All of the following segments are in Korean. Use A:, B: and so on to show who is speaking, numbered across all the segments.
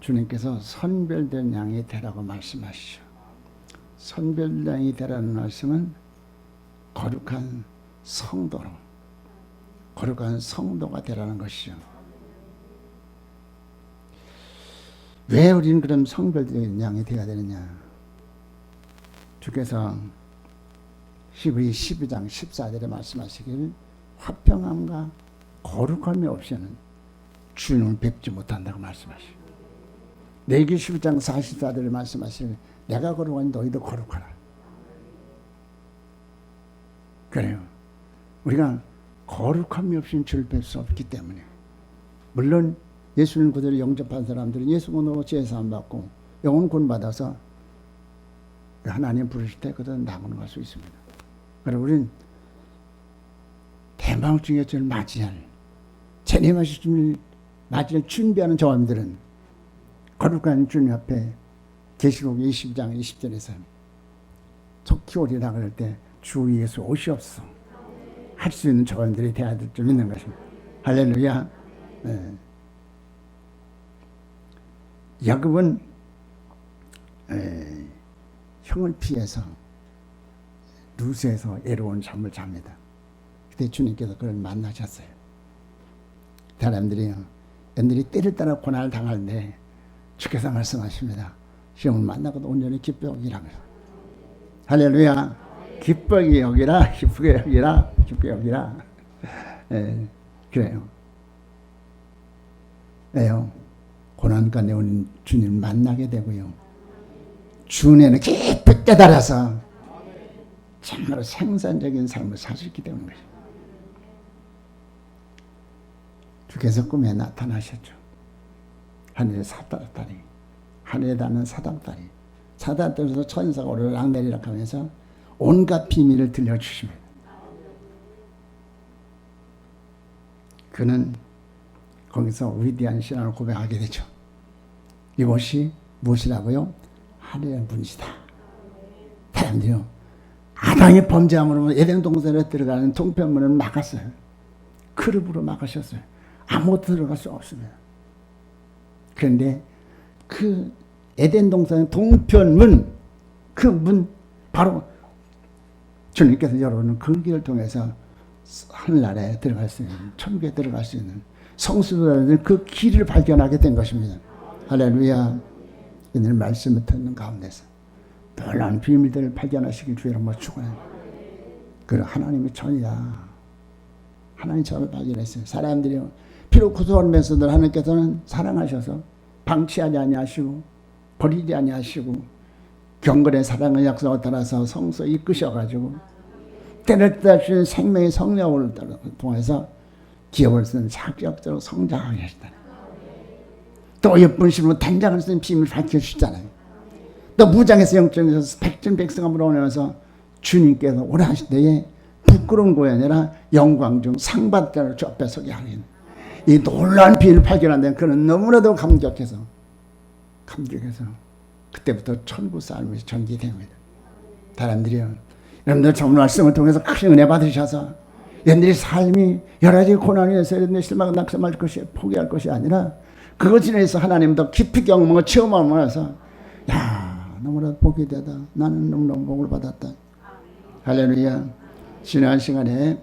A: 주님께서 선별된 양이 되라고 말씀하시죠. 선별된 양이 되라는 말씀은 거룩한 성도로, 거룩한 성도가 되라는 것이죠. 왜 우리는 그럼 성별된 양이 되어야 되느냐? 주께서 히브리 12장 14절에 말씀하시길 화평함과 거룩함이 없이는 주님을 뵙지 못한다고 말씀하시고, 레위기 12장 44절에 말씀하시길 내가 거룩하니 너희도 거룩하라. 그래요. 우리가 거룩함이 없이는 주를 뵐 수 없기 때문에, 물론 예수님 그대로 영접한 사람들은 예수 번호로 제사함 받고 영혼 구원받아서 하나님 부르실 때 그들은 낙원에 갈 수 있습니다. 그리고 우리는 대망중의 주를 맞이할, 재림하실 주님을 맞이할 준비하는 저함들은 거룩한 주님 앞에 계시록 20장 20절에서 속히 오리라 그럴 때 주 예수 오시옵소서 할 수 있는 저함들이 되어야 될 줄 믿는 것입니다. 할렐루야. 네. 야곱은 형을 피해서 루스에서 애로운 잠을 잡니다. 그때 주님께서 그를 만나셨어요. 사람들이 애들이 때를 따라 고난을 당할 때 주께서 말씀하십니다. 시험을 만나고도 온전히 기쁘게 여기라면서. 할렐루야. 기쁘게 여기라, 기쁘게 여기라, 기쁘게 여기라. 그래요. 왜요? 고난 가운데 오는 주님을 만나게 되고요. 주은혜는 깊이 깨달아서 정말로 생산적인 삶을 살 수 있기 때문인 것입니다. 주께서 꿈에 나타나셨죠. 하늘의 사닥다리, 하늘에 닿는 사닥다리, 사닥다리에서 천사가 오르락내리락 하면서 온갖 비밀을 들려주십니다. 그는 거기서 위대한 신앙을 고백하게 되죠. 이것이 무엇이라고요? 하늘의 문이다. 사람들이요, 아담이 범죄함으로 에덴 동산에 들어가는 동편문을 막았어요. 크룹으로 막으셨어요. 아무것도 들어갈 수 없습니다. 그런데 그 에덴 동산의 동편문, 그 문 바로 주님께서 열어오는 그 길을 통해서 하늘나라에 들어갈 수 있는, 천국에 들어갈 수 있는 성수들은 그 길을 발견하게 된 것입니다. 할렐루야. 오늘 말씀을 듣는 가운데서 놀라운 비밀들을 발견하시길 주의로 한번 축원합니다. 그 하나님의 전이야. 하나님 저를 발견했어요. 사람들이 피로 구속하면서도 하나님께서는 사랑하셔서 방치하지 아니하시고 버리지 아니하시고 경건의 사랑의 약속을 따라서 성서 이끄셔가지고 때를 따르신 생명의 성령을 통해서 기업을 쓰는 자격적으로 성장하게 하시잖아요. 또 예쁜 심으로 단장을 쓰는 비밀을 밝혀주시잖아요. 또 무장에서 영적에서 백전백승함으로 오면서 주님께서 오라 하실 때에 부끄러운 것이 아니라 영광 중 상받자를 주 앞에 서게 하는 이 놀라운 비밀을 발견한 데는 그는 너무나도 감격해서 그때부터 천국 삶이 전개됩니다. 사람들이요, 여러분들 좋은 말씀을 통해서 큰 은혜 받으셔서 여러분들이 삶이 여러 가지 고난에서 여러분들이 실망 낙심할 것이 포기할 것이 아니라 그것에 대해서 하나님 더 깊이 경험하고 체험하면서 야, 너무나 복이 되다. 나는 너무나 복을 받았다. 할렐루야. 지난 시간에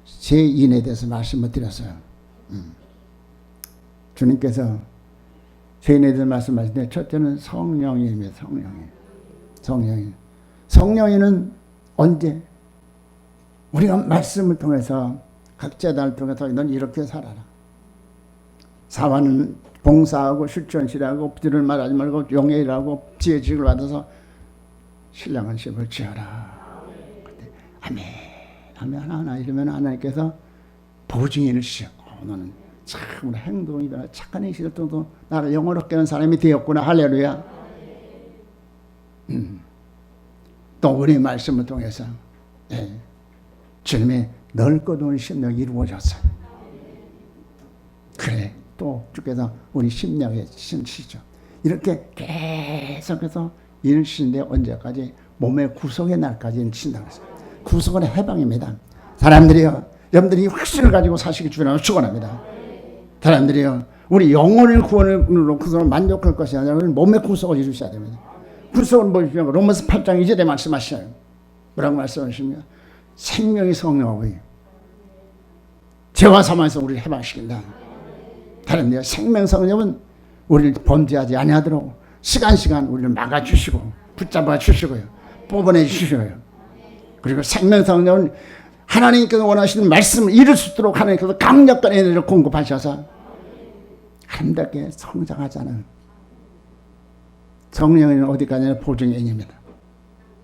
A: 죄인에 대해서 말씀을 드렸어요. 주님께서 죄인에 대해서 말씀하실 때 첫째는 성령입니다. 성령이는 언제? 우리가 말씀을 통해서 각 제단을 통해서 넌 이렇게 살아라. 사화는 봉사하고 실천실하고 부지런히 말하지 말고 용의 일하고 지혜직을 받아서 신령한 집을 지어라. 아멘 하나 이러면 하나님께서 보증인을 주셔. 너는 참 행동이 착한 행실을 통해서 나를 영원롭게 하는 사람이 되었구나. 할렐루야. 또 우리 말씀을 통해서 주님의 넓고 넓은 심령이 이루어졌어요. 그래, 또 주께서 우리 심령에 신시죠. 이렇게 계속해서 일을 쉬는데 언제까지? 몸의 구속의 날까지 일 신다고 했어요. 구속은 해방입니다. 사람들이요, 여러분들이 확신을 가지고 사시기 주님을 축원합니다. 사람들이요, 우리 영혼의 구원으로 그 사람 만족할 것이 아니라 몸의 구속을 이루셔야 됩니다. 구속은 뭐냐면 로마서 8장 2절에 말씀하셔요. 뭐라고 말씀하십니까? 생명의 성령이 죄와 사망에서 우리를 해방시킨다. 다른 데 생명 성령은 우리를 범죄하지 아니하도록 시간 우리를 막아주시고 붙잡아 주시고요. 뽑아내 주시고요. 그리고 생명 성령은 하나님께서 원하시는 말씀을 이룰 수 있도록 하나님께서 강력한 에너지를 공급하셔서 아름답게 성장하잖아요. 성령은 어디까지나 보증의 인입니다.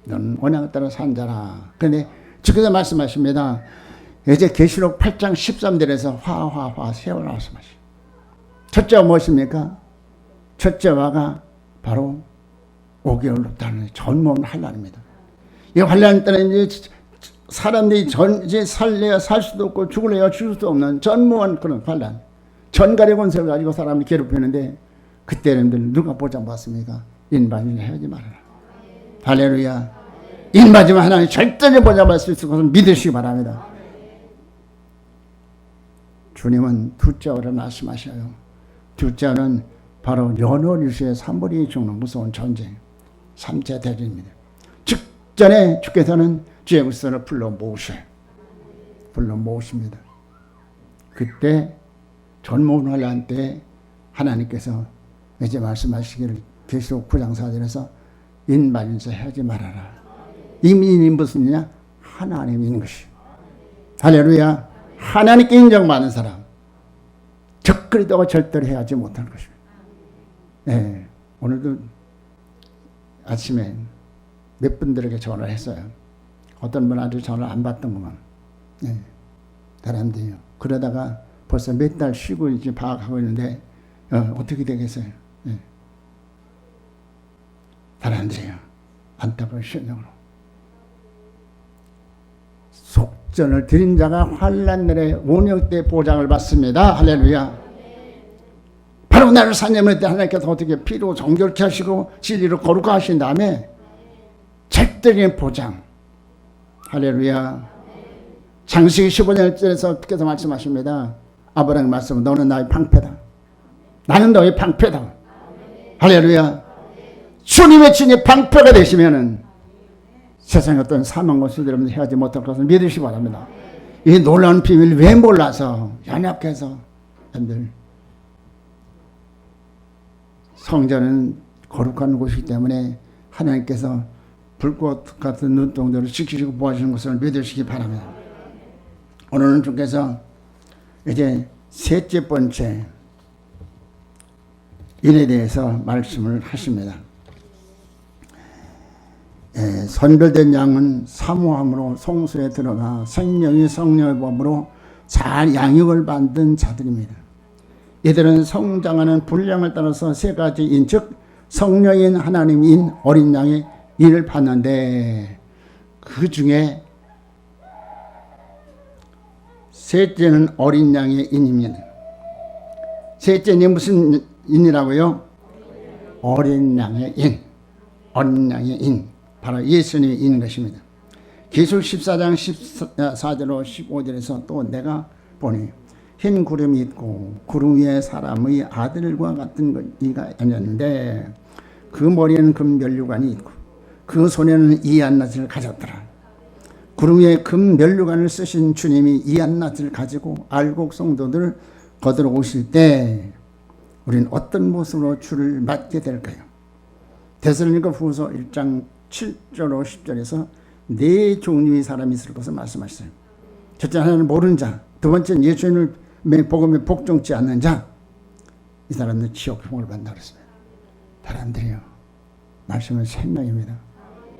A: 너는 언약에 따라 산 자라. 그런데 주께서 말씀하십니다. 이제 계시록 8장 13절에서 화 세월 말씀하시죠. 첫째가 무엇입니까? 첫째화가 바로 5개월 높다는 전무한 환란입니다. 이 환란 때는 이제 사람들이 이제 살래야 살 수도 없고 죽을래야 죽을 수도 없는 전무한 그런 환란. 전갈의 권세를 가지고 사람을 괴롭히는데 그때는 누가 보장받습니까? 인반을 해야지 말아라. 할렐루야. 인맞으면 하나님 절대로 보장받을 수 있을 것을 믿으시기 바랍니다. 주님은 둘째화를 말씀하셔요. 둘째화는 바로 연월일수의 산벌이 죽는 무서운 전쟁, 3차 대전입니다. 직전에 주께서는 주의 백성을 불러 모으셔요. 불러 모으십니다. 그때 전무환란 때 하나님께서 이제 말씀하시기를 계시록 9장 4절에서 인말인서 하지 말아라. 이민이 무슨 이냐? 하나님이 있는 것이. 할렐루야. 하나님께 인정받는 사람. 적그리다가 절대로 해야지 못할 것입니다. 네, 오늘도 아침에 몇 분들에게 전화를 했어요. 어떤 분 아주 전화를 안 받던구만. 네, 사람들이요. 그러다가 벌써 몇 달 쉬고 이제 방학하고 있는데 어떻게 되겠어요? 네. 사람들이요. 안타까운 심령으로. 속전을 드린 자가 환난날에 원역대 보장을 받습니다. 할렐루야. 바로 나를 사념할 때 하나님께서 어떻게 피로 정결케 하시고 진리로 거룩하게 하신 다음에 절대적인 보장. 할렐루야. 창세기 15장에서 주께서 말씀하십니다. 아브라함의 말씀은 너는 나의 방패다. 나는 너의 방패다. 할렐루야. 주님의 진의 방패가 되시면은 세상의 어떤 사망과 수들은 해하지 못할 것을 믿으시기 바랍니다. 이 놀라운 비밀을 왜 몰라서 연약해서 여러분들 성전은 거룩한 곳이기 때문에 하나님께서 불꽃 같은 눈동자를 지키시고 보호하시는 것을 믿으시기 바랍니다. 오늘은 주께서 이제 셋째 번째 일에 대해서 말씀을 하십니다. 선별된 양은 사모함으로 성소에 들어가 생명이 성령의 법으로 잘 양육을 받은 자들입니다. 이들은 성장하는 분량을 따라서 세 가지인 즉 성령인 하나님인 어린 양의 인을 받는데 그 중에 셋째는 어린 양의 인입니다. 셋째는 무슨 인이라고요? 어린 양의 인. 어린 양의 인. 바로 예수님이 있는 것입니다. 계시록 14장 14절로 15절에서 또 내가 보니 흰 구름이 있고 구름 위에 사람의 아들과 같은 이가 앉았는데 그 머리에는 금 면류관이 있고 그 손에는 이한낫을 가졌더라. 구름 위에 금 면류관을 쓰신 주님이 이한낫을 가지고 알곡 성도들을 거들어 오실 때 우리는 어떤 모습으로 주를 맞게 될까요? 데살로니가 후서 1장 7절로 10절에서 네 종류의 사람이 있을 것을 말씀하셨어요. 첫째 하나는 모르는 자, 두 번째는 예수님을 복음에 복종치 않는 자. 이 사람들은 지옥형을 받는다 그랬습니다. 사람들이요. 말씀은 생명입니다.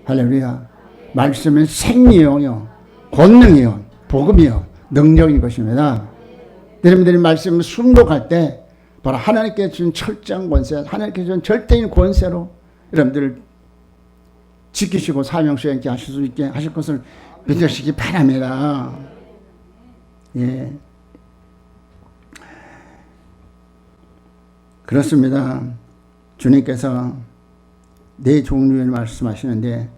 A: 할렐루야. 말씀은 생명이요, 권능이요, 복음이요, 능력인 것입니다. 여러분들이 말씀을 순독할 때 바로 하나님께 준 철저한 권세, 하나님께 준 절대인 권세로 여러분들을 지키시고 사명 수행케 하실 수 있게 하실 것을 믿으시기 바랍니다. 예. 그렇습니다. 주님께서 네 종류를 말씀하시는데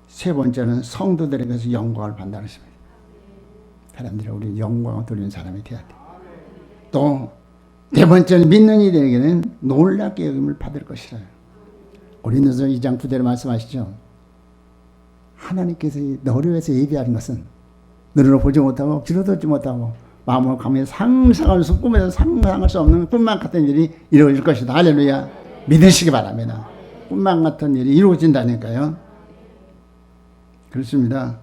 A: 세 번째는 성도들에게서 영광을 받는다는 것입니다. 사람들이 우리 영광을 돌리는 사람이 되어야 돼. 또 네 번째는 믿는 이들에게는 놀랍게 여김을 받을 것이라. 고린도서 2장 9절에 말씀하시죠. 하나님께서 너를 위해서 예비하는 것은 너를 보지 못하고 귀로 듣지 못하고 마음으로 감히 상상할 수 꿈에서 상상할 수 없는 꿈만 같은 일이 이루어질 것이다. 할렐루야. 믿으시기 바랍니다. 꿈만 같은 일이 이루어진다니까요. 그렇습니다.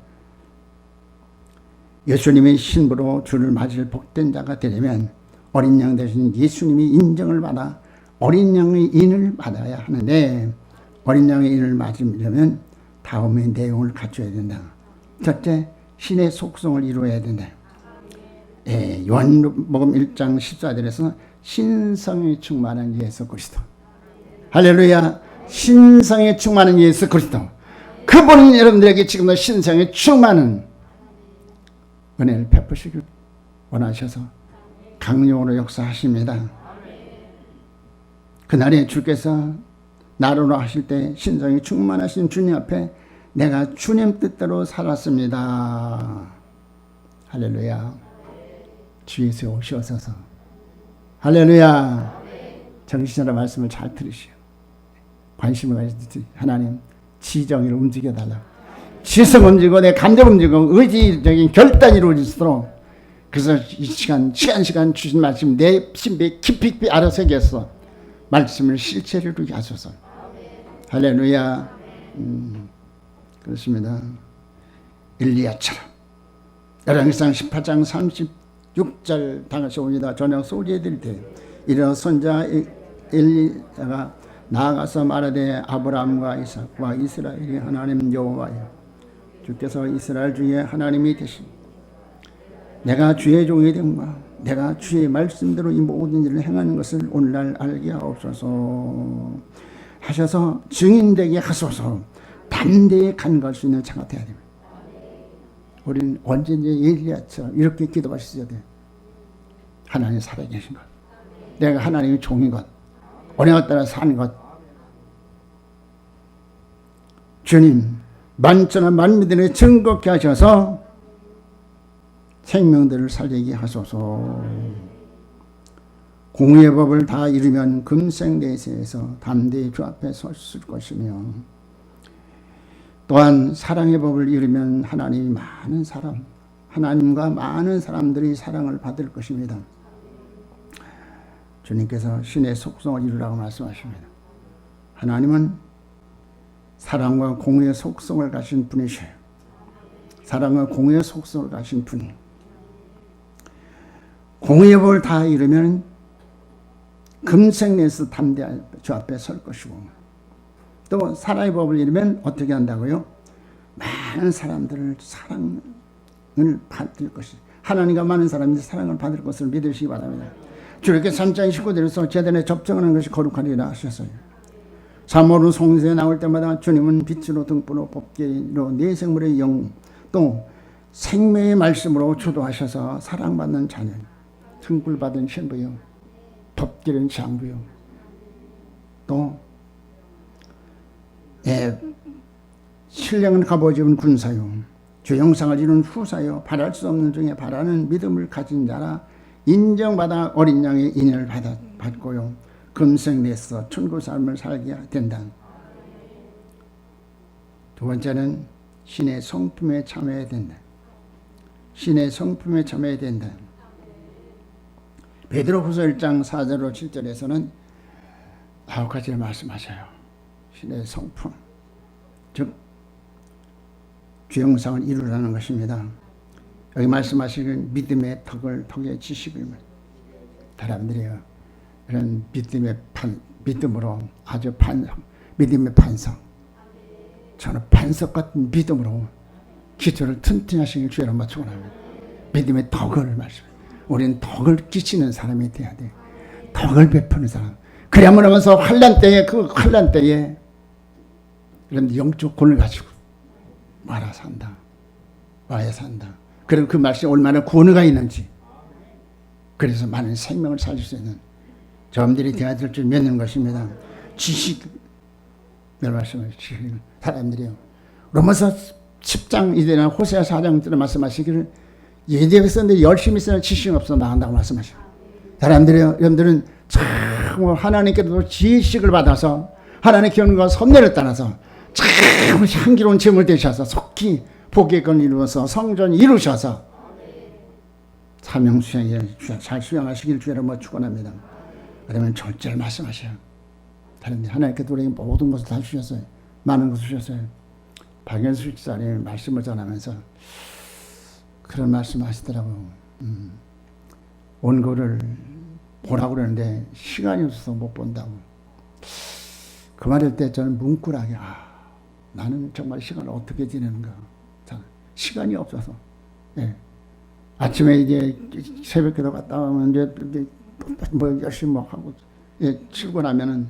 A: 예수님의 신부로 주를 맞을 복된 자가 되려면 어린 양 대신 예수님이 인정을 받아 어린 양의 인을 받아야 하는데, 어린 양의 인을 맞으려면 다음의 내용을 갖춰야 된다. 첫째, 신의 속성을 이루어야 된다. 요한복음 1장 14절에서 신성에 충만한 예수 그리스도. 할렐루야. 신성에 충만한 예수 그리스도. 그분은 여러분들에게 지금도 신성에 충만한 은혜를 베푸시길 원하셔서 강력으로 역사하십니다. 그날에 주께서 나로로 하실 때 신성이 충만하신 주님 앞에 내가 주님 뜻대로 살았습니다. 할렐루야. 주 예수에 오시옵소서. 할렐루야. 정신으로 말씀을 잘 들으시오. 관심을 가지듯이 하나님 지정을 움직여달라. 지성 움직이고 내 감정 움직이고 의지적인 결단이 이루어질수록, 그래서 이 시간 주신 말씀 내 신비에 깊이 알아새겨서 말씀을 실체를 이루게 하소서. 할렐루야. 그렇습니다. 엘리야처럼 열왕기상 18장 36절 다 같이 옵니다. 저녁 소리에 드릴 때 이런 손자 엘리야가 나아가서 말하되 아브라함과 이삭과 이스라엘이 하나님 여호와여, 주께서 이스라엘 중에 하나님이 되신 내가 주의 종이 된과 내가 주의 말씀대로 이 모든 일을 행하는 것을 오늘날 알게 하옵소서 하셔서 증인되게 하소서. 담대히 간구할 수 있는 자가 되어야 됩니다. 우리는 언제든지 엘리야처럼 이렇게 기도할 수 있어야 돼요. 하나님 살아계신 것, 내가 하나님의 종인 것, 언약에 따라 사는 것. 주님 만천하 만민들을 즐겁게 하셔서 생명들을 살리게 하소서. 공의의 법을 다 이루면 금생내세에서 담대히 주 앞에 섰을 것이며, 또한 사랑의 법을 이루면 하나님이 많은 사람, 하나님과 많은 사람들이 사랑을 받을 것입니다. 주님께서 신의 속성을 이루라고 말씀하십니다. 하나님은 사랑과 공의의 속성을 가진 분이셔요. 사랑과 공의의 속성을 가진 분이. 공의의 법을 다 이루면 금생내에서 담대히 주 앞에 설 것이고, 또 사랑의 법을 이루면 어떻게 한다고요? 많은 사람들을 사랑을 받을 것이, 하나님과 많은 사람들이 사랑을 받을 것을 믿으시기 바랍니다. 주님께 3장 19절에서 제단에 접정하는 것이 거룩하리라 하셨어요. 사모로 성세에 나올 때마다 주님은 빛으로 등불로 법계로 내 생물의 영, 또 생명의 말씀으로 주도하셔서 사랑받는 자녀, 등불 받은 신부요, 법계는 장부요, 또 신령은 갑옷 입은 군사요, 주 영상을 이룬 후사요, 바랄 수 없는 중에 바라는 믿음을 가진 자라 인정받아 어린 양의 인연을 받고요, 금생내에서 천국 삶을 살게 된다. 두 번째는 신의 성품에 참여해야 된다. 신의 성품에 참여해야 된다. 베드로후서 1장 4절로 7절에서는 9가지를 말씀하셔요. 신의 성품, 즉 주영상을 이루라는 것입니다. 여기 말씀하시는 믿음의 덕의 지식을 사람들이요, 이런 믿음으로 아주 믿음의 반석, 저는 반석 같은 믿음으로 기초를 튼튼히 하시길 주의로 맞추고 합니다. 믿음의 덕을 말씀해요. 우리는 덕을 끼치는 사람이 돼야 돼. 덕을 베푸는 사람. 그래야만 하면서 환난 때에, 그 환난 때에 이런 영적 권을 가지고 말아 산다, 와야 산다. 그럼 그 말씀이 얼마나 권위가 있는지, 그래서 많은 생명을 살릴 수 있는 저음들이 되어야 될 줄 믿는 것입니다. 지식, 말씀을 지식을 사람들이요. 로마서 10장 이대나 호세아 4장 때 말씀하시기를 예대백성들이 열심히 쓰는 지식이 없어 나간다고 말씀하셔요. 사람들이 여러분들은 참 하나님께도 지식을 받아서 하나님의 경륜과 섭리를 따라서 참 향기로운 제물 되셔서 속히 복의 건 이루어서 성전 이루셔서 사명 수행에 잘 수행하시길 주의 이름으로 축원합니다. 그러면 절제를 말씀하셔요. 하나님께도 우리에게 모든 것을 다 주셨어요. 많은 것을 주셨어요. 박연수 집사님이 말씀을 전하면서 그런 말씀 하시더라고요. 원고를 보라고 그러는데 시간이 없어서 못 본다고. 그 말일 때 저는 뭉클하게 나는 정말 시간을 어떻게 지내는가. 시간이 없어서. 예. 아침에 이제 새벽기도 갔다 오면 이제 뭐 열심히 뭐 하고 출근하면은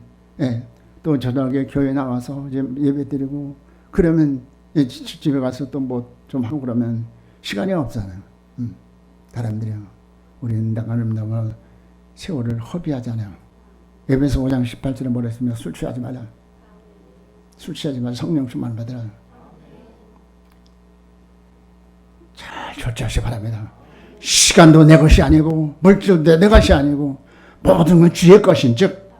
A: 또 저녁에 교회 나와서 이제 예배 드리고 그러면 집에 가서 또 뭐 좀 하고 그러면 시간이 없잖아요. 사람들이요. 우리는 너무 세월을 허비하잖아요. 에베소 5장 18절에 뭐랬으면 술 취하지 말라. 술 취하지 말라. 성령 충만 받으라. 잘 절제하시기 바랍니다. 시간도 내 것이 아니고 물질도 내 것이 아니고 모든 건 주의 것인 즉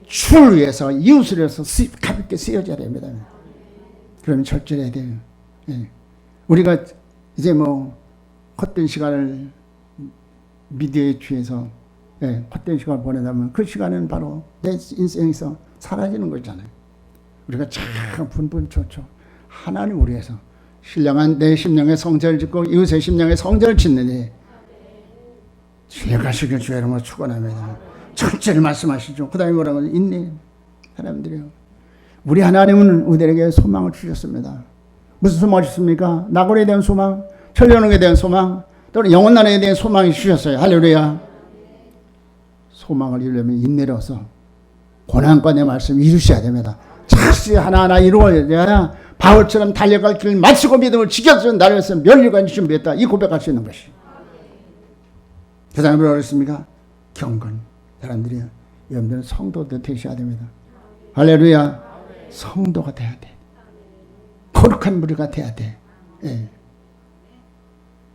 A: 주를 위해서 이웃을 위해서 가볍게 쓰여져야 됩니다. 그러면 절제해야 돼요. 예. 우리가 이제 뭐 헛된 시간을 미디어에 취해서 헛된 시간을 보내다면 그 시간은 바로 내 인생에서 사라지는 거잖아요. 우리가 참 분분초초 하나님 우리 위해서 신령한 내 심령의 성전을 짓고 이웃의 심령의 성전을 짓느니 주의 가시길 주의 이름으로 축원합니다. 절제를 말씀하시죠. 그 다음에 뭐라고 인내. 사람들이요. 우리 하나님은 우리에게 소망을 주셨습니다. 무슨 소망을 주셨습니까? 낙원에 대한 소망, 천년왕국에 대한 소망, 또는 영원나라에 대한 소망이 주셨어요. 할렐루야. 소망을 이루려면 인내로서 고난과 내 말씀 이루셔야 됩니다. 자식 하나하나 이루어야 바울처럼 달려갈 길을 마치고 믿음을 지켜서 나를 위해서 멸류관이 준비했다. 이 고백할 수 있는 것이. 그 다음에 뭐라고 했습니까? 경건. 사람들이 여러분들은 성도도 되셔야 됩니다. 할렐루야. 성도가 돼야 돼. 거룩한 무리가 돼야 돼. 예.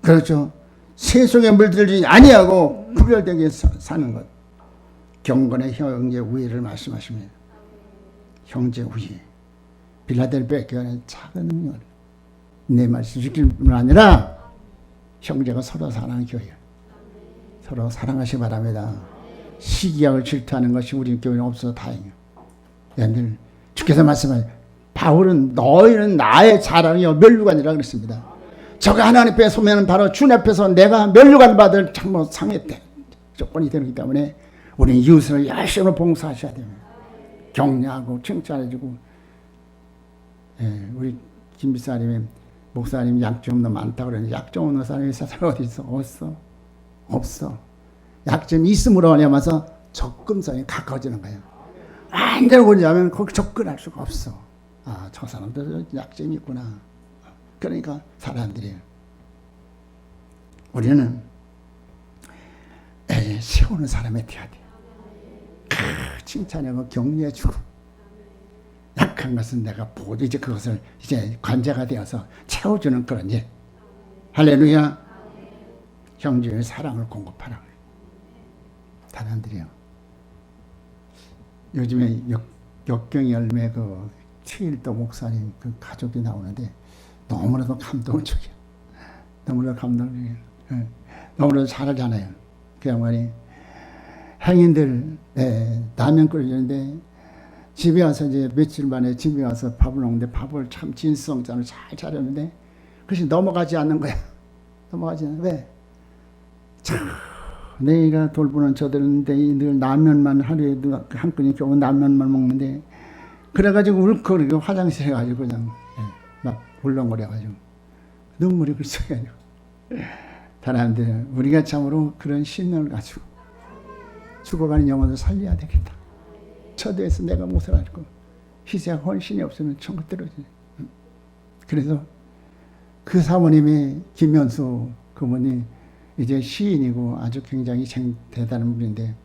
A: 그렇죠. 세속에 물들지 아니하고 구별되게 사는 것. 경건의 형제 우애를 말씀하십니다. 형제 우애. 빌라델피아 교회는 작은 능력을 내 말씀 지킬 뿐 아니라 형제가 서로 사랑하는 교회예요. 서로 사랑하시기 바랍니다. 시기약을 질투하는 것이 우리 교회는 없어서 다행이에요. 여러분들 주께서 말씀하세요. 바울은 너희는 나의 자랑이요 멸류관이라 그랬습니다. 저가 하나님 앞에 서면 바로 주님 앞에서 내가 멸류관 받을 참 상했대 조건이 되기 때문에 우리는 이웃을 열심히 봉사하셔야 됩니다. 격려하고 칭찬해주고. 우리 김비사님이 목사님 약점 너무 많다고 그러는데 약점 없는 사람이 세상에 어디 있어? 없어. 약점이 있음으로 하면서 접근성이 가까워지는 거예요. 완전히 보자면 거기 접근할 수가 없어. 저 사람도 약점이 있구나. 그러니까 사람들이 우리는 세우는 사람이 돼야 돼. 칭찬하고 격려해주고 약한 것은 내가 보고 이제 그것을 이제 관자가 되어서 채워주는 그런 일. 할렐루야. 형제의 사랑을 공급하라. 사람들이요. 요즘에 역경 열매 그 최일도 목사님 그 가족이 나오는데 너무나도 감동적이야. 너무나도 감동적이야. 너무나도 잘하잖아요. 그 양반이 행인들 라면 끓여주는데 집에 와서 이제 며칠 만에 집에 와서 밥을 먹는데 밥을 참 진성찬을 잘 차렸는데 그것이 넘어가지 않는 거야. 넘어가지 않는 거야. 왜? 참 내가 돌보는 저들은 늘 라면만 하루에 한 끈이 겨우 라면만 먹는데 그래가지고 울컥 화장실에 가지고 그냥 막 울렁거려가지고 눈물이 글썽여가지고 사람들 우리가 참으로 그런 신념을 가지고 죽어가는 영혼을 살려야 되겠다. 처대에서 내가 못을 알고 희생 헌신이 없으면 천국 떨어지네. 그래서 그 사모님이 김현수 그분이 이제 시인이고 아주 굉장히 대단한 분인데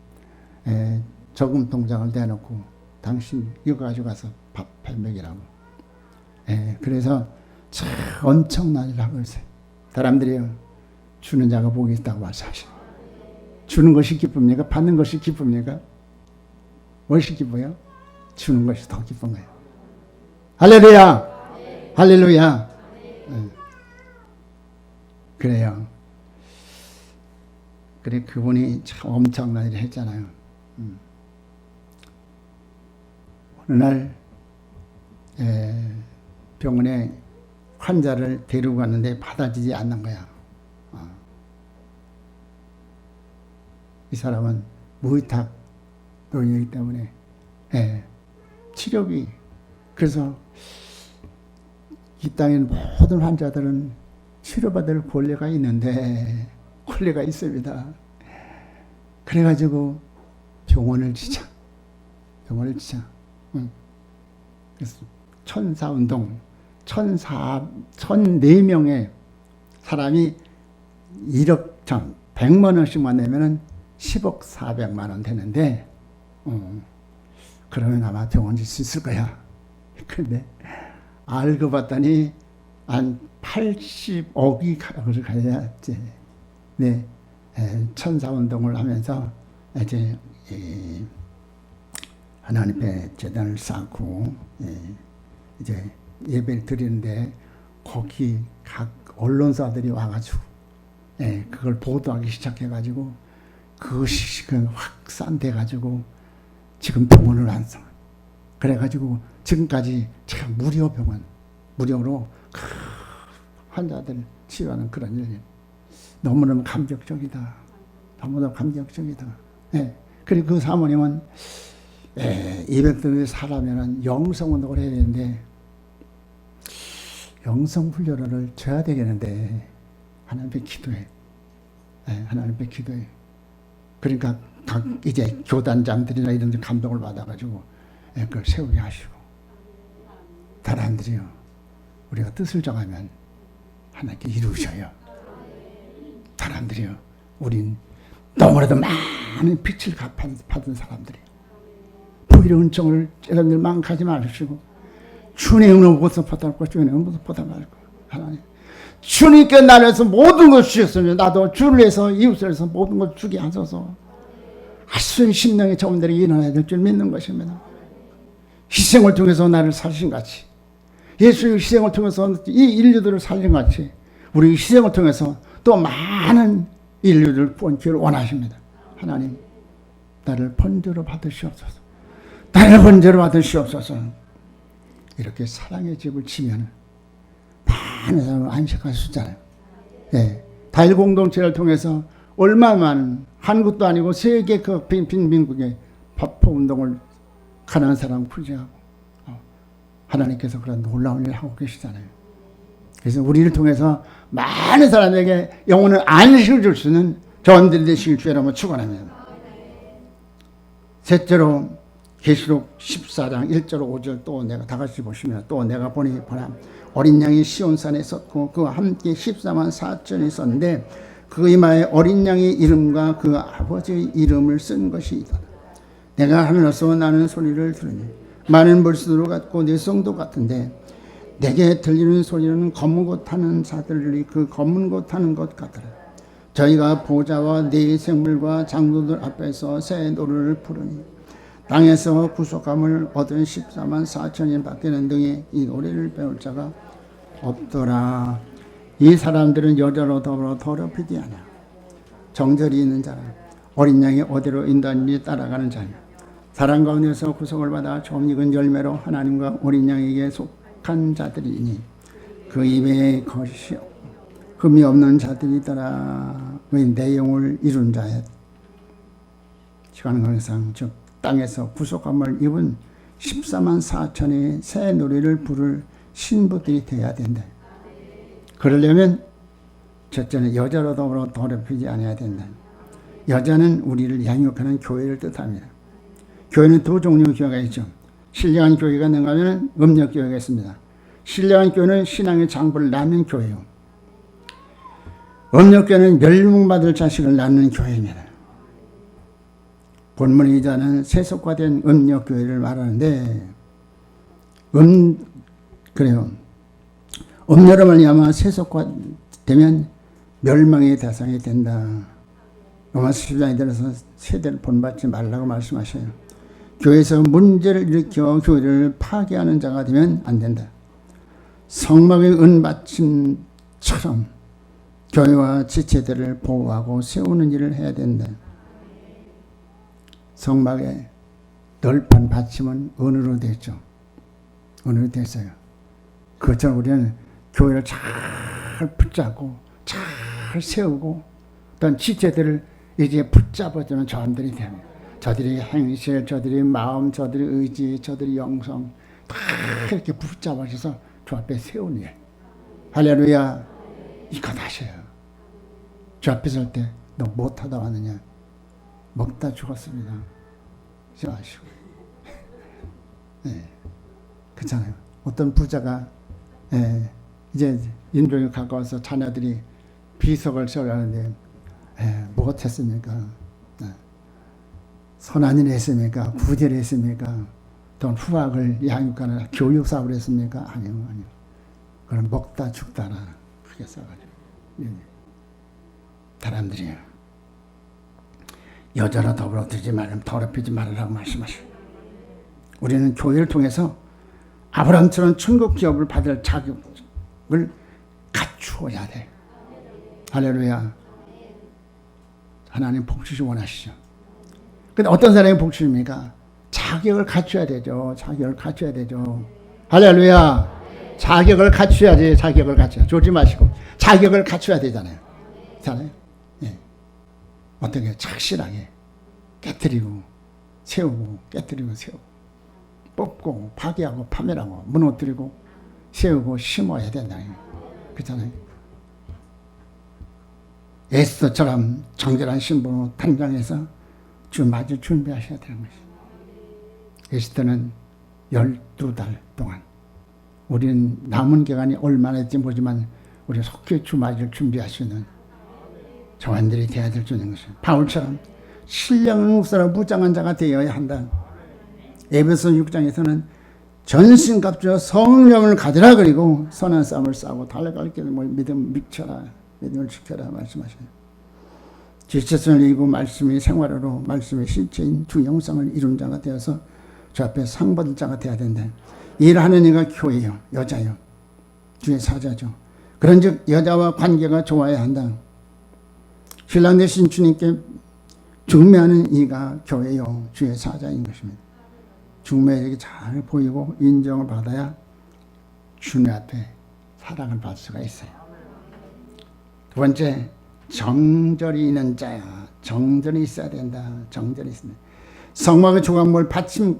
A: 저금 통장을 내놓고 당신 이거 가지고 가서 밥 먹이라고. 그래서 참 엄청난 일을 하고 있어요. 사람들이요. 주는 자가 복이 있다고 말씀하시죠. 주는 것이 기쁩니까? 받는 것이 기쁩니까? 무엇이 기뻐요? 주는 것이 더 기쁜 거예요. 할렐루야! 할렐루야! 그래요. 그래, 그분이 참 엄청난 일을 했잖아요. 어느 날 병원에 환자를 데리고 갔는데 받아주지 않는 거야. 이 사람은 무의탁 노인이기 때문에 치료비. 그래서 이 땅의 모든 환자들은 치료받을 권리가 있는데 권리가 있습니다. 그래가지고 병원을 지자. 그래서 천사운동 1,004명의 사람이 1억 100만 원씩만 내면은 10억 400만 원 되는데 그러면 아마 병원 질 수 있을 거야. 근데 알고 봤더니 한 80억이 가야지. 네, 천사운동을 하면서 이제 하나님의 재단을 쌓고 이제 예배를 드리는데 거기 각 언론사들이 와가지고 그걸 보도하기 시작해가지고 그것이 확산돼가지고 지금 병원을 완성. 그래가지고 지금까지 참 무료 병원, 무료로 환자들 치료하는 그런 일. 너무너무 감격적이다. 너무너무 감격적이다. 그리고 그 사모님은 200등에 살아면은 영성운동을 해야 되는데 영성훈련을 줘야 되겠는데 하나님께 기도해. 하나님께 기도해. 그러니까 각 이제 교단장들이나 이런 데 감동을 받아가지고 그걸 세우게 하시고 사람들이요 우리가 뜻을 정하면 하나님께 이루셔요. 사람들이요 우린 너무나도 많은 빛을 받은 사람들이에요. 보이는 은총을 여러분들만 가지 마시고 주님은 무엇을 보답할까? 주님은 무엇을 보답할까? 하나님 주님께 나를 위해서 모든 것을 주셨으면 나도 주를 위해서 이웃을 위해서 모든 것을 주게 하소서. 하수인 심령의 자원들이 일어나야 될 줄 믿는 것입니다. 희생을 통해서 나를 살신 같이 예수의 희생을 통해서 이 인류들을 살린 같이 우리 희생을 통해서 또 많은 인류를 구원기를 원하십니다. 하나님 나를 번제로 받으시옵소서. 나를 번제로 받으시옵소서. 이렇게 사랑의 집을 치면 많은 사람을 안식할 수 있잖아요. 다일 공동체를 통해서 얼마나 많은 한국도 아니고 세계 그 빈민국의 밥포운동을 가난한 사람 구제하고 하나님께서 그런 놀라운 일을 하고 계시잖아요. 그래서 우리를 통해서 많은 사람에게 영혼의 안식을 줄 수 있는 저원들이 되시길 주의 이름으로 축원합니다. 셋째로 계시록 14장 1절 5절 또 내가 다 같이 보시면 또 내가 보니 보라 어린 양이 시온산에 있었고 그와 함께 14만 4천이 있었는데 그 이마에 어린 양의 이름과 그 아버지의 이름을 쓴 것이 있다. 내가 하늘에서 나는 소리를 들으니 많은 물소리로 같고 내 성도 같은데 내게 들리는 소리는 검은 것 타는 자들이 그 검은 것 타는 것 같더라. 저희가 보좌와 네 생물과 장로들 앞에서 새 노래를 부르니 땅에서 구속함을 얻은 14만 4천인 밖에는 등에 이 노래를 배울 자가 없더라. 이 사람들은 여자로 더불어 더럽히지 않아. 정절이 있는 자라. 어린 양이 어디로 인도하는지 따라가는 자냐. 사랑 가운데서 구속을 받아 좀 익은 열매로 하나님과 어린 양에게 속한 자들이니 그 입에 것이 흠이 없는 자들이더라. 그 내용을 이룬 자의 시간 관계상 즉 땅에서 구속함을 입은 14만 4천의 새 노래를 부를 신부들이 되어야 된다. 그러려면 첫째는 여자로 더불어 더럽히지 않아야 된다. 여자는 우리를 양육하는 교회를 뜻합니다. 교회는 두 종류의 교회가 있죠. 신령한 교회가 있는가 하면 음력 교회가 있습니다. 신령한 교회는 신앙의 장부를 낳는 교회요. 음력 교회는 멸망받을 자식을 낳는 교회입니다. 본문의 기자는 세속화된 음력 교회를 말하는데 그래요. 음녀로 말미암아 세속화되면 멸망의 대상이 된다. 로마서 10장에 들어서 세대를 본받지 말라고 말씀하셔요. 교회에서 문제를 일으켜 교회를 파괴하는 자가 되면 안 된다. 성막의 은받침처럼 교회와 지체들을 보호하고 세우는 일을 해야 된다. 성막의 널판 받침은 은으로 됐죠. 은으로 됐어요. 그것처럼 우리는 교회를 잘 붙잡고 잘 세우고 어떤 지체들을 이제 붙잡아주는 사람들이 됩니다. 저들이 행실, 저들이 마음, 저들이 의지, 저들이 영성 다 이렇게 붙잡아줘서 주 앞에 세우는 일. 할렐루야. 이거 다셔요. 주 앞에 설 때 너 못하다 왔느냐? 먹다 죽었습니다. 싫어하시고. 네. 그렇잖아요. 어떤 부자가 이제 인종이 가까워서 자녀들이 비석을 세우려는데 못했습니까? 선한 일을 했습니까? 부재를 했습니까? 또 후학을 양육하는 교육사업을 했습니까? 아니요. 그럼 먹다 죽다라 크게 써가지고 사람들이요. 여자로 더럽히지 말라고 말씀하셔요. 우리는 교회를 통해서 아브라함처럼 천국 기업을 받을 자격을 갖추어야 돼. 할렐루야. 하나님 복주시 원하시죠. 근데 어떤 사람이 복주십니까? 자격을 갖춰야 되죠. 자격을 갖춰야 되죠. 할렐루야. 자격을 갖춰야지. 자격을 갖춰야. 조지 마시고 자격을 갖춰야 되잖아요. 그렇잖아요. 예. 어떻게 착실하게 깨뜨리고 세우고 깨뜨리고 세우고 뽑고 파괴하고 파멸하고 무너뜨리고 세우고 심어야 된다는 거예요. 그렇잖아요. 에스더처럼 정결한 신부로 단장해서 주 맞을 준비하셔야 되는 것이죠. 에스더는 12달 동안 우리는 남은 기간이 얼마나 될지 모르지만 우리 속히 주 맞을 준비할 수 있는 저한들이 되어야 될 줄 있는 것이죠. 바울처럼 신령한 흡사로 무장한 자가 되어야 한다. 에베소 6장에서는 전신갑주와 성령을 가지라 그리고 선한 싸움을 싸우고 달려갈 길을 믿음 미쳐라. 믿음을 지켜라 말씀하셔요. 지체성을 이기고 말씀의 생활으로 말씀의 실체인 주 영상을 이룬 자가 되어서 주 앞에 상 받을 자가 되어야 된다. 일하는 이가 교회요. 여자요. 주의 사자죠. 그런즉 여자와 관계가 좋아야 한다. 신랑 되신 주님께 중매하는 이가 교회요. 주의 사자인 것입니다. 중매에게 잘 보이고 인정을 받아야 주님 앞에 사랑을 받을 수가 있어요. 두 번째, 정절이 있는 자야. 정절이 있어야 된다. 정절이 있습니다. 성막의 조각물 받친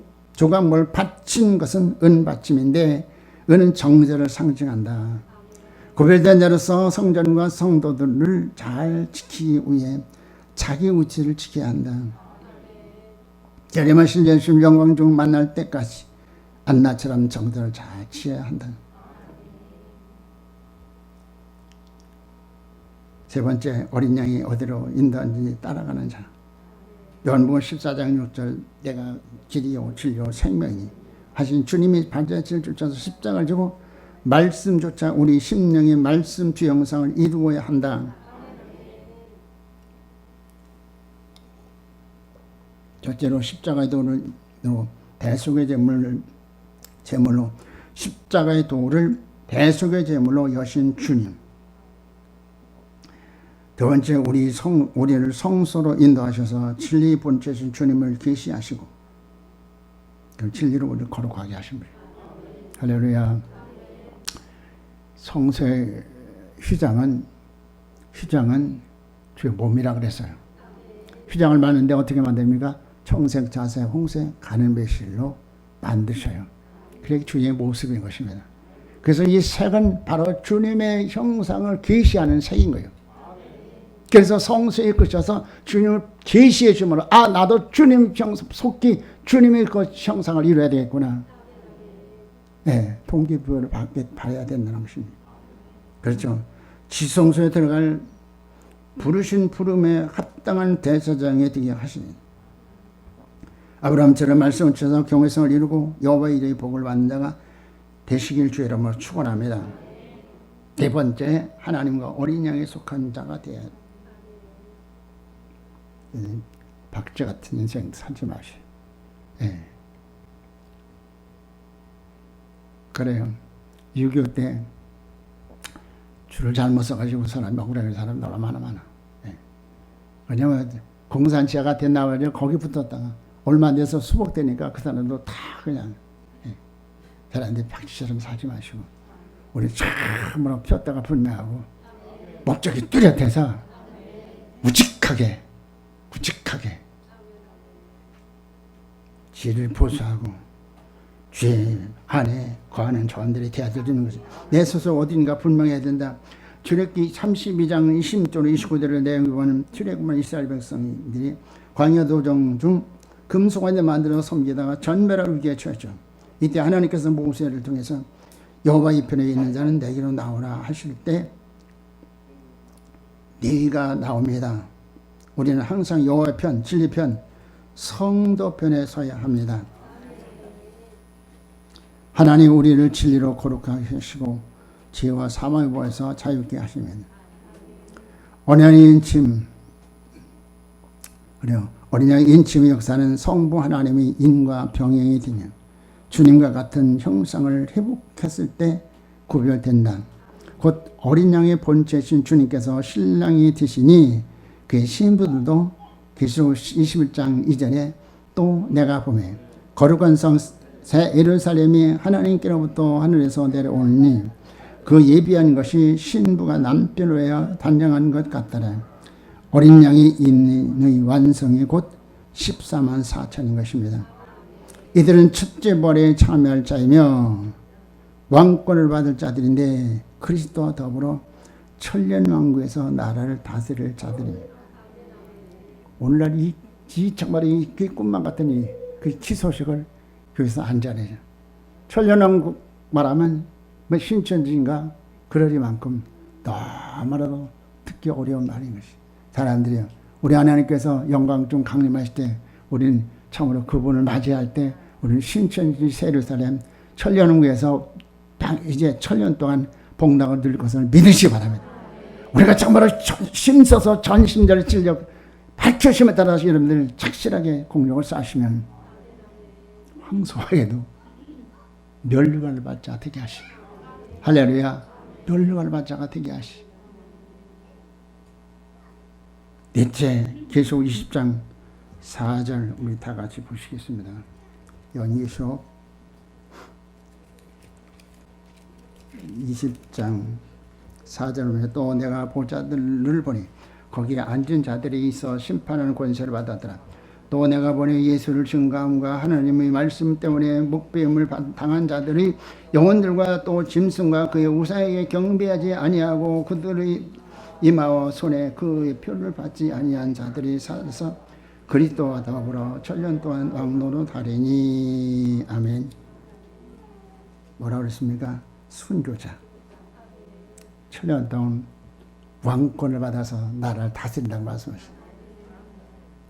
A: 것은 은받침인데 은은 정절을 상징한다. 구별된 자로서 성전과 성도들을 잘 지키기 위해 자기 위치를 지켜야 한다. 예림하신 예수님 영광 중 만날 때까지 안나처럼 정절을 잘 지켜야 한다. 세 번째, 어린 양이 어디로 인도하는지 따라가는 자. 요한복음 14장 6절 내가 길이요 진리요 생명이 하신 주님이 반자치를 쫓아서 십자가를 지고 말씀조차 우리 심령의 말씀 주 영상을 이루어야 한다. 첫째로 십자가의 도를 대속의 제물로 십자가의 도를 대속의 제물로 여신 주님. 두 번째, 우리를 성소로 인도하셔서 진리 본체신 주님을 계시하시고 그 진리로 우리를 거룩하게 하신 거예요. 할렐루야. 성소의 휘장은 주의 몸이라 그랬어요. 휘장을 만드는데 어떻게 만듭니까? 청색, 자색, 홍색, 가는 배실로 만드셔요. 그게 주의 모습인 것입니다. 그래서 이 색은 바로 주님의 형상을 계시하는 색인 거예요. 그래서 성소에 끄셔서 주님을 계시해 주므로 나도 주님 형상 속히 주님의 그 형상을 이루어야 되겠구나. 네, 동기부여를 받아야 된다는 것입니다. 그렇죠. 지성소에 들어갈 부르신 부름에 합당한 대제사장이 되게 하시니 아브라함처럼 말씀을 주셔서 경외성을 이루고 여호와의 이름의 복을 받는 자가 되시길 주의 이름으로 축원합니다. 네 번째, 하나님과 어린 양에 속한 자가 되어야 합니다. 박쥐 같은 인생 살지 마시오. 예. 그래요. 6.25 때 줄을 잘못 써가지고 사람이 억울하게 사람이 너무 많아. 예. 왜냐면 공산지하가 됐나봐요. 거기 붙었다가 얼마 안 돼서 수복되니까 그 사람도 다 그냥 사람들이 박쥐처럼 살지 마시고 우리 참으로 폈다가 분명하고 목적이 뚜렷해서 우직하게 죄를 보수하고 죄 안에 거하는 자원들이 되어주는 것이 내 스스로 어딘가 분명해야 된다. 출애굽기 32장 20절 29절의 내용을 보면 출애굽한 이스라엘 백성들이 광야 도정 중 금송아지를 만들어 섬기다가 전멸할 위기에 처했죠. 이때 하나님께서 모세를 통해서 여호와의 편에 있는 자는 내게로 나오라 하실 때 네가 나옵니다. 우리는 항상 여호와의 편, 진리 편, 성도 편에 서야 합니다. 하나님 우리를 진리로 거룩하게 하시고 죄와 사망의 보에서 자유케 하시면 언약의 인침 그래요. 어린양의 인침의 역사는 성부 하나님의 인과 병행이 되며 주님과 같은 형상을 회복했을 때 구별된다. 곧 어린 양의 본체신 주님께서 신랑이 되시니 그의 신부들도 계시록 21장 이전에 또 내가 보매 거룩한 성 새 예루살렘이 하나님께로부터 하늘에서 내려오니 그 예비한 것이 신부가 남편을 위하여 단장한 것 같더라. 어린 양의 인의 완성이 곧 14만 4천인 것입니다. 이들은 첫째 벌에 참여할 자이며 왕권을 받을 자들인데 그리스도와 더불어 천년왕국에서 나라를 다스릴 자들입니다. 오늘날 이 정말 이 꿈만 같은 그 기소식을 여기서 앉아내죠. 천년왕국 말하면 뭐 신천지인가 그러리만큼 너무나도 듣기 어려운 말인 것이. 사람들이요. 우리 하나님께서 영광 중 강림하실 때 우리는 참으로 그분을 맞이할 때 우리는 신천지 예루살렘 천년왕국에서 이제 천년 동안 복락을 누릴 것을 믿으시기 바랍니다. 우리가 정말로 힘써서 전심전을 찔려 밝혀심에 따라서 여러분들 착실하게 공력을 쌓으시면 황소에게도 멸류관을 받자 되게 하시고 할렐루야 멸류관을 받자가 되게 하시고 넷째 계시록 20장 4절 우리 다 같이 보시겠습니다. 연계시록 20장 4절에 또 내가 보좌들을 보니 거기에 앉은 자들이 있어 심판하는 권세를 받았더라. 또 내가 보니 예수를 증거함과 하나님의 말씀 때문에 목배임을 당한 자들의 영혼들과 또 짐승과 그의 우사에게 경배하지 아니하고 그들의 이마와 손에 그의 표를 받지 아니한 자들이 살아서 그리스도와 더불어 천년 동안 왕노릇하리니. 아멘. 뭐라 그랬습니까? 순교자. 천년 동안 왕권을 받아서 나라를 다스린다고 말씀하셨어요.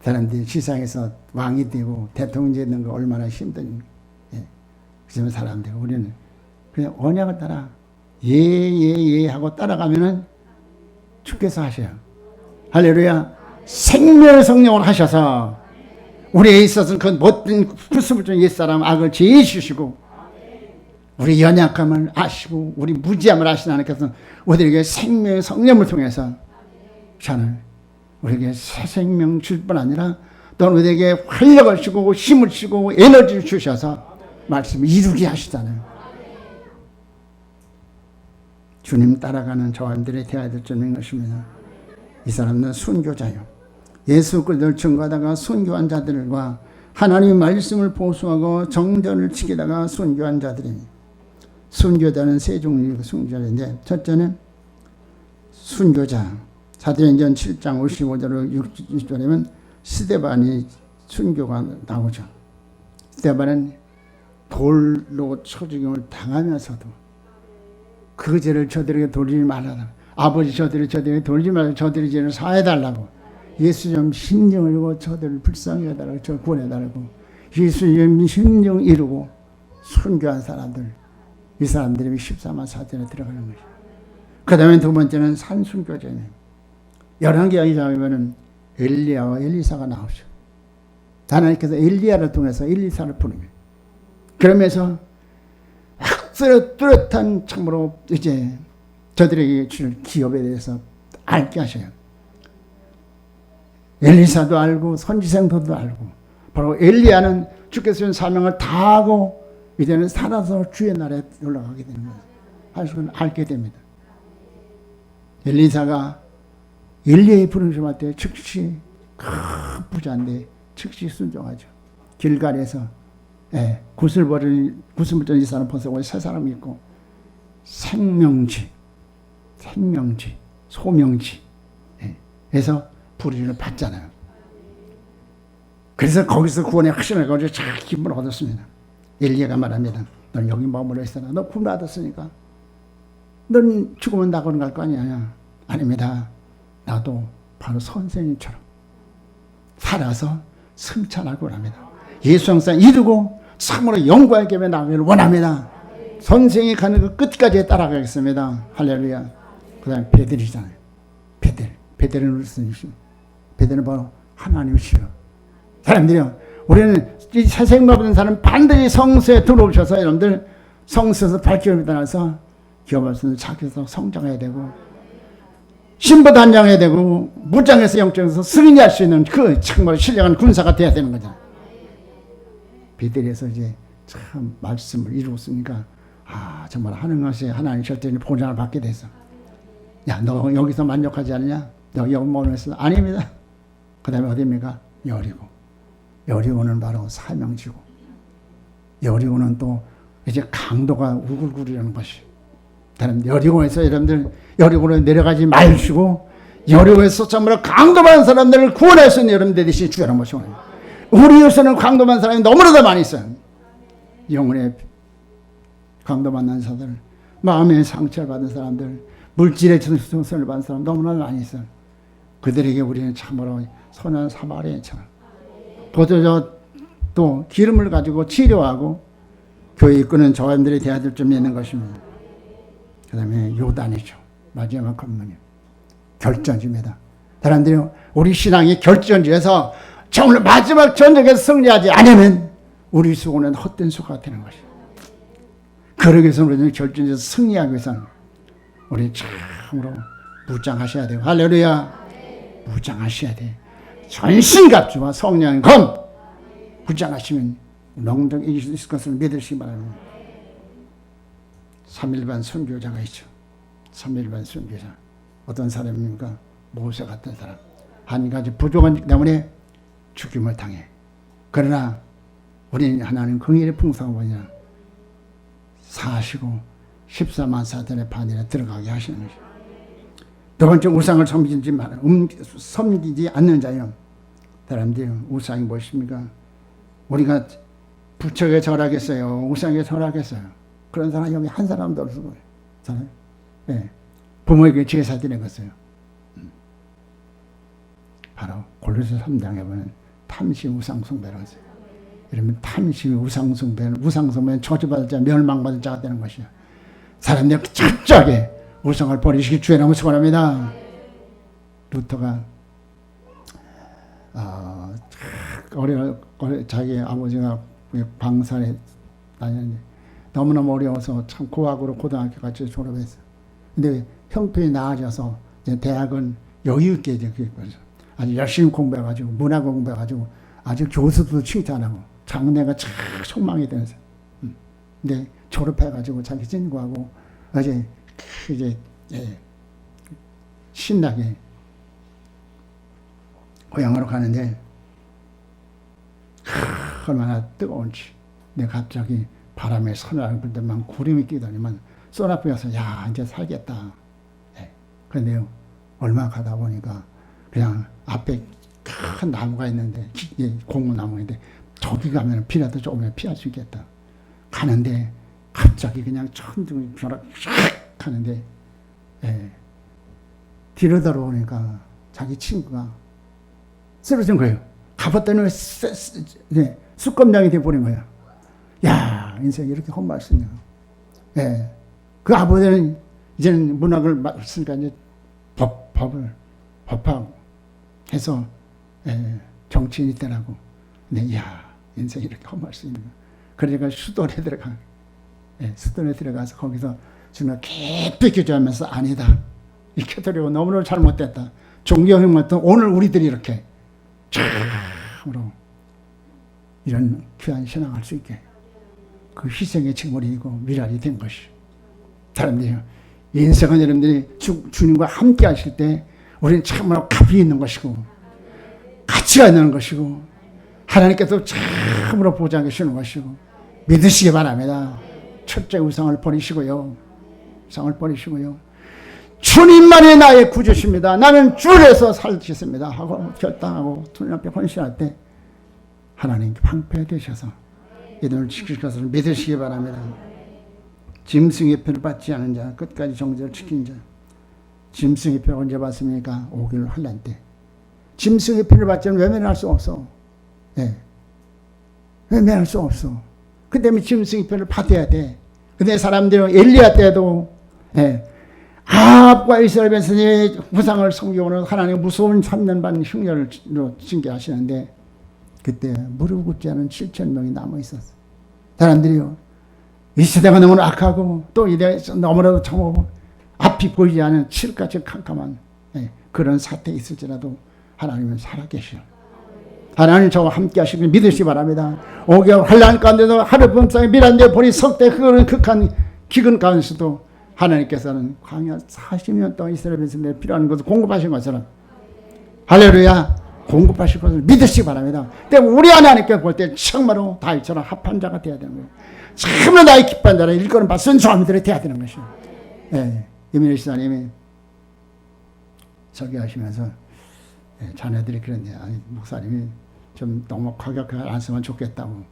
A: 사람들이 세상에서 왕이 되고 대통령이 되는 거 얼마나 힘든. 그러면 사람들 우리는 그냥 언약을 따라 예 하고 따라가면은 주께서 하셔요. 할렐루야. 생명의 성령을 하셔서 우리에 있어서 그 모든 불순물 중 옛사람 악을 제해주시고 우리 연약함을 아시고 우리 무지함을 아시는 하나님께서 우리에게 생명의 성령을 통해서 저는 우리에게 새 생명 줄 뿐 아니라 또는 우리에게 활력을 주고 힘을 주고 에너지를 주셔서 말씀을 이루게 하시잖아요. 주님 따라가는 저함들이 되어야 될 줄인 것입니다. 이 사람은 순교자요. 예수 그리스도를 증거하다가 순교한 자들과 하나님의 말씀을 보수하고 정전을 지키다가 순교한 자들입니다. 순교자는 세 종류의 순교자인데 첫째는 순교자. 사도행전 7장 55절로 60절이면 스데반이 순교가 나오죠. 스데반은 돌로 쳐 죽임을 당하면서도 그 죄를 저들에게 돌리지 말라. 아버지 저들에게 돌리지 말라. 저들의 죄를 사해달라고. 예수 좀 심령 이루고 저들을 불쌍히 해달라고. 저 구원해달라고. 예수 좀 심령 이루고 순교한 사람들. 이 사람들이 14만 4천에 들어가는 것이죠. 그 다음에 두 번째는 산순교자입니다. 11개의 자매는 엘리야와 엘리사가 나오죠. 하나님께서 엘리야를 통해서 엘리사를 부르는 거예요. 그러면서 뚜렷한 참으로 이제 저들에게 줄 기업에 대해서 알게 하셔요. 엘리사도 알고 선지생들도 알고 바로 엘리야는 주께서 준 사명을 다하고 이제는 살아서 주의 나라에 올라가게 되는 거예요. 하나님은 알게 됩니다. 엘리사가 엘리야의 부르심할 때 즉시 큰 부자인데 즉시 순종하죠. 길갈에서 굿을 묻은 이 사람 벗어고 세 사람이 있고 생명지, 소명지 에서 부르심을 받잖아요. 그래서 거기서 구원의 확신을 가지고 자 기쁨을 얻었습니다. 엘리야가 말합니다. 넌 여기 머물러 있어라. 너 구원 받았으니까. 넌 죽으면 낙원 갈 거 아니야. 아닙니다. 나도 바로 선생님처럼 살아서 승천하고 합니다. 예수 형상 이루고 참으로 영광의 길에 나가기를 원합니다. 선생이 가는 그 끝까지 따라가겠습니다. 할렐루야. 그 다음에 베델이잖아요. 베델은 무슨 뜻이요? 베델은 바로 하나님이시여. 사람들이요, 우리는 이 세상 받은 사람 반드시 성수에 들어오셔서 여러분들 성수에서 발견을 따라서 기업에서 자기에서 성장해야 되고 신부 단장해야 되고 무장에서 영적에서 승리할 수 있는 그 정말 신령한 군사가 돼야 되는 거죠. 베델에서 이제 참 말씀을 이루었으니까 정말 하는 것이 하나님 절대로 보장을 받게 돼서 야, 너 여기서 만족하지 않느냐? 너 여기 머물렀어? 아닙니다. 그 다음에 어디입니까? 여리고는 바로 사명지고 여리고는 또 이제 강도가 우글거리는 것이 다른 여리고에서 여러분들 여리고로 내려가지 마시고 여리고에서 정말 강도만 사람들을 구원할 수 있는 여러분들 대신 주여라 모시고 우리 요새는 강도만 사람이 너무나도 많이 있어요. 영혼의 강도 만난 사람들, 마음의 상처를 받은 사람들, 물질의 손을 받은 사람 너무나 많이 있어요. 그들에게 우리는 참으로 선한 사마리아처럼 또 기름을 가지고 치료하고 교회 이끄는 저들이 되어야 될 점이 있는 것입니다. 그 다음에 요단이죠. 마지막 건물이요. 결전지입니다. 사람들이 우리 신앙이 결전지에서 정말 마지막 전쟁에서 승리하지 않으면 우리 수고는 헛된 수고가 되는 것이에요. 그러기 위해서 우리는 결전지에서 승리하기 위해서는 우리 참으로 무장하셔야 돼요. 할렐루야. 무장하셔야 돼. 전신갑주와 성령의 검 무장하시면 농덕이 있을 것을 믿으시기 바랍니다. 3일반 선교자가 있죠. 3일반 선교자. 어떤 사람입니까? 모세 같은 사람. 한 가지 부족한 때문에 죽임을 당해. 그러나 우리는 하나님 긍휼의 풍성한 분이라 사시고 14만 사단의 반열에 들어가게 하시는 것이죠. 두 번째 우상을 섬기지 않는 자요. 사람들이 우상이 무엇입니까? 우리가 부처에 절하겠어요? 우상에 절하겠어요? 그런 사람이 여기 한 사람도 없을 거예요. 네. 부모에게 제사 드리겠어요. 바로 골로새 3장에 보면 탐심 우상숭배라고 했어요. 이러면 탐심이 우상숭배는 저주받을 자, 멸망받을 자가 되는 것이야. 사람들이 철저하게 우상을 버리시기 주의 이름으로 축원합니다. 루터가 자기 아버지가 방사에 다녔는데 너무너무 어려워서 참 고학으로 고등학교 같이 졸업했어. 근데 형편이 나아져서 이제 대학은 여유 있게 됐거든요. 아주 열심히 공부해가지고 문학 공부해가지고 아주 교수도 칭찬하고 장래가 참 소망이 되면서. 근데 졸업해가지고 자기 진구하고 이제 신나게 고향으로 가는데 얼마나 뜨거운지. 근데 갑자기 바람에 서늘한 데만 구름이 끼더니만 쏘나프여서 야 이제 살겠다. 그런데요 얼마 가다 보니까 그냥 앞에 큰 나무가 있는데 고무나무인데 저기 가면 비라도 조금이라도 피할 수 있겠다. 가는데 갑자기 그냥 천둥이 벼락 샥 하는데 뒤로 돌아오니까 자기 친구가 쓰러진 거예요. 가봤더니 숯검장이 돼버린 거야. 야 인생이 이렇게 험할 수 있냐. 그 아버지는 이제는 문학을 맡으니까 이제 법하고 해서 정치인이 되라고. 근데 이야, 인생이 이렇게 험할 수 있는 거야. 그러니까 수도원에 들어가. 수도원에 들어가서 거기서 주님을 깊이 기도하면서 아니다. 이 캐톨릭은 너무나 잘못됐다. 종교형만도 오늘 우리들이 이렇게 참으로 이런 귀한 신앙할 수 있게 그 희생의 징벌이고 미랄이 된 것이. 사람들이 인생은 여러분들이 주님과 함께 하실 때 우리는 참으로 값이 있는 것이고 가치가 있는 것이고 하나님께서 참으로 보장해 주시는 것이고 믿으시기 바랍니다. 첫째 우상을 버리시고요. 우상을 버리시고요. 주님만이 나의 구주십니다. 나는 주에서 살겠습니다 하고 결단하고 주님 앞에 헌신할 때 하나님께 방패되셔서 이들을 지킬 것을 믿으시기 바랍니다. 짐승의 표를 받지 않은 자, 끝까지 정죄를 지킨 자. 짐승의 표를 언제 받습니까? 오길 환난 때. 짐승의 표를 받지 않으면 외면할 수 없어. 외면할 수 없어. 그 때문에 짐승의 표를 받아야 돼. 근데 사람들은 엘리야 때도 아합과 이스라엘 백성이 우상을 섬기고는 하나님 무서운 3년 반 흉년으로 징계하시는데 그때 무릎 꿇지 않은 7천 명이 남아 있었어. 사람들이요, 이 시대가 너무나 악하고 또 이 시대가 너무나도 참하고 앞이 보이지 않은 칠까지 캄캄한 그런 사태에 있을지라도 하나님은 살아계셔. 하나님 저와 함께 하시길 믿으시기 바랍니다. 5개월 환난 가운데도 하루 범상에 미란데 보리 석대 그런 극한 기근 가운데서도 하나님께서는 광야 40년 동안 이스라엘 백성들에 필요한 것을 공급하신 것처럼 할렐루야 공급하실 것을 믿으시기 바랍니다. 때문에 우리 하나님께 볼 때 정말로 다윗처럼 합한 자가 되어야 되는 거예요. 참으로 나의 기뻐한 자라 일거는 받은 사람들이 되어야 되는 것이에요. 이민희 시사님이 설교하시면서 자녀들이 그런데 아니 목사님이 좀 너무 과격하게 안 쓰면 좋겠다고.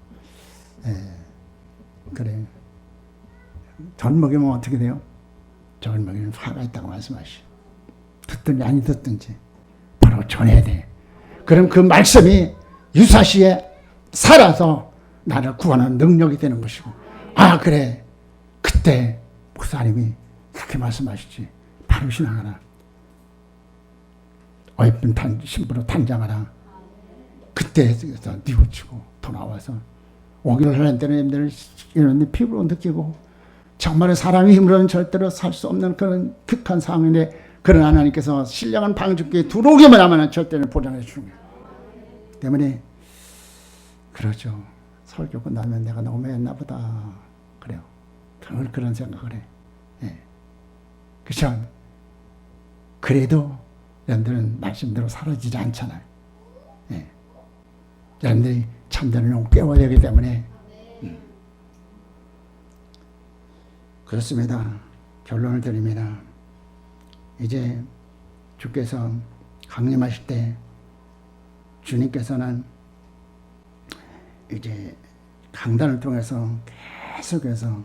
A: 그래. 젖먹이면 어떻게 돼요? 젖먹이면 화가 있다고 말씀하시오. 듣든지 아니 듣든지 바로 전해야 돼. 그럼 그 말씀이 유사시에 살아서 나를 구하는 능력이 되는 것이고, 아 그래 그때 목사님이 그렇게 말씀하시지. 바로 신앙하라. 어이쁜 신부로 단장하라. 그때 뉘우치고 돌아와서 오기를 하는 때는 이런 피부로 느끼고 정말 사람의 힘으로는 절대로 살 수 없는 그런 극한 상황인데 그런 하나님께서 신령한 방주께 들어오기만 하면 절대로 보장해 주는 거예요. 때문에 그러죠. 설교 끝나면 내가 너무 했나 보다. 그래요. 그런 생각을 해. 그렇죠. 그래도 여러분들은 말씀대로 사라지지 않잖아요. 여러분들이 참되는 깨워야 되기 때문에 그렇습니다. 결론을 드립니다. 이제 주께서 강림하실 때 주님께서는 이제 강단을 통해서 계속해서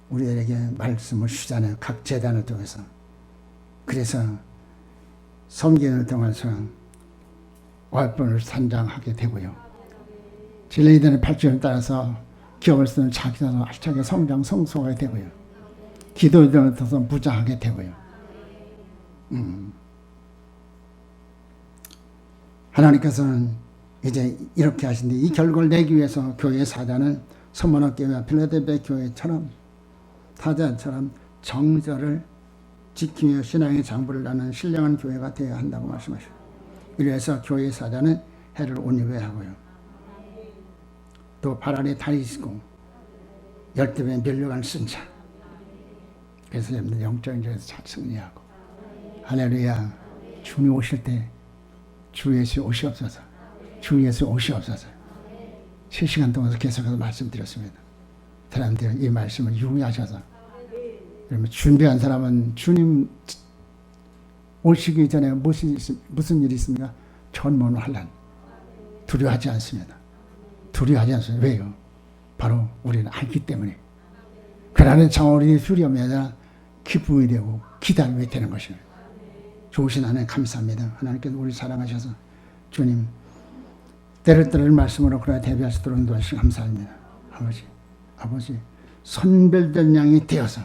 A: 우리들에게 말씀을 주잖아요. 각 재단을 통해서. 그래서 성경을 통해서 월분을 산장하게 되고요. 진리들의 발전을 따라서 기억을 쓰는 자기도 알차게 성장 성소하게 되고요. 기도를 통해서 무장하게 되고요. 하나님께서는 이제 이렇게 하신데 이 결과를 내기 위해서 교회 사자는 서머너 교회와 필라델피아 교회처럼 사자처럼 정절을 지키며 신앙의 장부를 나는 신령한 교회가 되어야 한다고 말씀하셨어요. 이래서 교회 사자는 해를 옷 입어야 하고요. 또 발 아래 달이 있고 열대에 면류관을 쓴 자. 그래서 여러분들 영적인 자에서 잘 승리하고 할렐루야. 주님 오실 때 주 예수 오시옵소서. 주 예수 오시옵소서. 3시간 동안 계속해서 말씀드렸습니다. 사람들 이 말씀을 유의하셔서 그러면 준비한 사람은 주님 오시기 전에 무슨 일이 있습니까? 전문 환난. 두려워하지 않습니다. 두려워하지 않습니다. 왜요? 바로 우리는 알기 때문에. 그러나 참 우리의 두려움이 아니라 기쁨이 되고 기다림이 되는 것입니다. 좋으신 하나님 감사합니다. 하나님께서 우리 사랑하셔서 주님 때를 때를 말씀으로 그래 대비할 수 있도록 인도하시고 감사합니다. 아버지 선별된 양이 되어서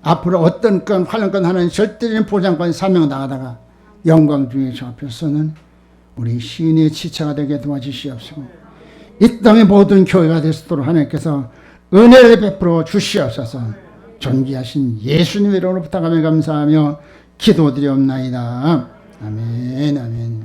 A: 앞으로 어떤 건 환난건 하나님 절대적인 보장권 사명당하다가 영광 중에 저 앞에 서는 우리 시인의 지체가 되게 도와주시옵시고 이 땅의 모든 교회가 될 수 있도록 하나님께서 은혜를 베풀어 주시옵소서. 존귀하신 예수님의 이름으로 부탁하며 감사하며 기도드리옵나이다. 아멘, 아멘.